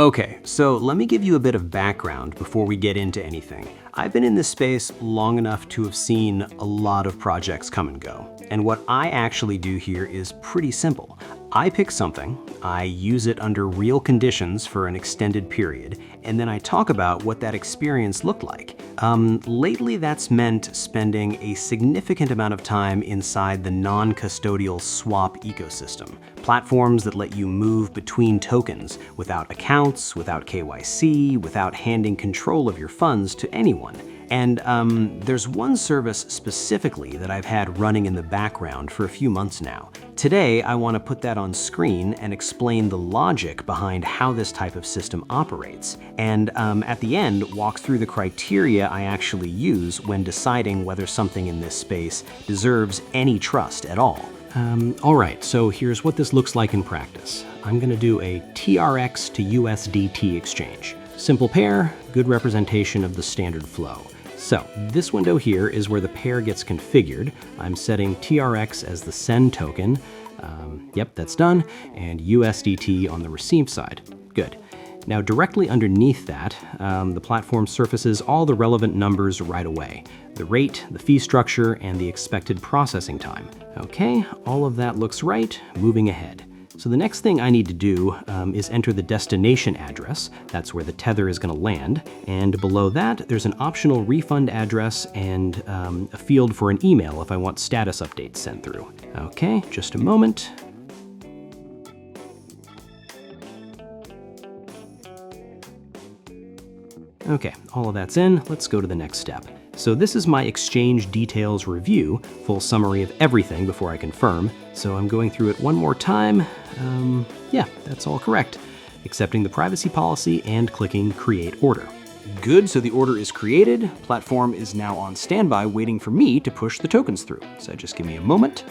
Okay, so let me give you a bit of background before we get into anything. I've been in this space long enough to have seen a lot of projects come and go. And what I actually do here is pretty simple. I pick something, I use it under real conditions for an extended period, and then I talk about what that experience looked like. Lately, that's meant spending a significant amount of time inside the non-custodial swap ecosystem. Platforms that let you move between tokens without accounts, without KYC, without handing control of your funds to anyone. And there's one service specifically that I've had running in the background for a few months now. Today, I want to put that on screen and explain the logic behind how this type of system operates. And at the end, walk through the criteria I actually use when deciding whether something in this space deserves any trust at all. All right, so here's what this looks like in practice. I'm going to do a TRX to USDT exchange. Simple pair, good representation of the standard flow. So this window here is where the pair gets configured. I'm setting TRX as the send token. Yep, that's done. And USDT on the receive side. Good. Now directly underneath that, the platform surfaces all the relevant numbers right away. The rate, the fee structure, and the expected processing time. Okay, all of that looks right. Moving ahead. So the next thing I need to do is enter the destination address. That's where the tether is going to land. And below that, there's an optional refund address and a field for an email if I want status updates sent through. Okay, just a moment. Okay, all of that's in. Let's go to the next step. So this is my exchange details review, full summary of everything before I confirm. So I'm going through it one more time. Yeah, that's all correct. Accepting the privacy policy and clicking create order. Good, so the order is created. Platform is now on standby waiting for me to push the tokens through. So just give me a moment.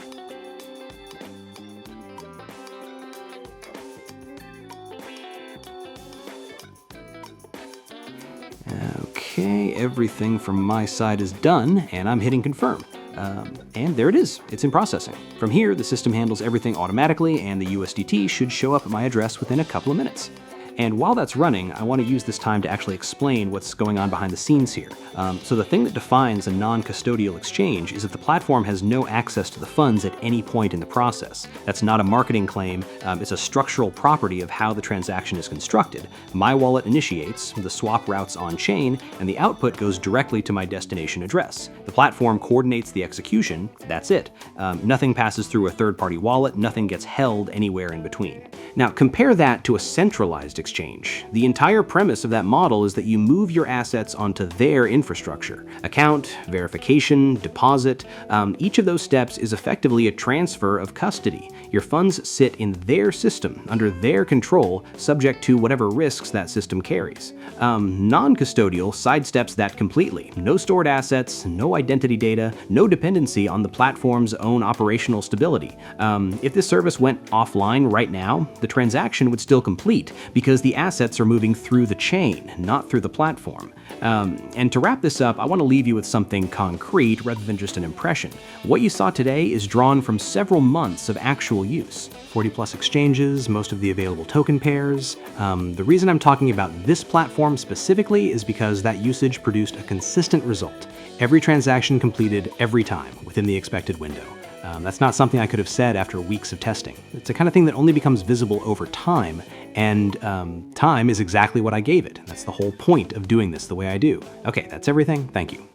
Okay, everything from my side is done, and I'm hitting confirm. And there it is, it's in processing. From here, the system handles everything automatically, and the USDT should show up at my address within a couple of minutes. And while that's running, I want to use this time to actually explain what's going on behind the scenes here. So the thing that defines a non-custodial exchange is that the platform has no access to the funds at any point in the process. That's not a marketing claim, it's a structural property of how the transaction is constructed. My wallet initiates, the swap routes on-chain, and the output goes directly to my destination address. The platform coordinates the execution, that's it. Nothing passes through a third-party wallet, nothing gets held anywhere in between. Now compare that to a centralized exchange. The entire premise of that model is that you move your assets onto their infrastructure. Account, verification, deposit, each of those steps is effectively a transfer of custody. Your funds sit in their system, under their control, subject to whatever risks that system carries. Non-custodial sidesteps that completely. No stored assets, no identity data, no dependency on the platform's own operational stability. If this service went offline right now, the transaction would still complete because the assets are moving through the chain, not through the platform. And to wrap this up, I want to leave you with something concrete rather than just an impression. What you saw today is drawn from several months of actual use. 40+ exchanges, most of the available token pairs. The reason I'm talking about this platform specifically is because that usage produced a consistent result. Every transaction completed every time within the expected window. That's not something I could have said after weeks of testing. It's the kind of thing that only becomes visible over time, and time is exactly what I gave it. That's the whole point of doing this the way I do. Okay, that's everything. Thank you.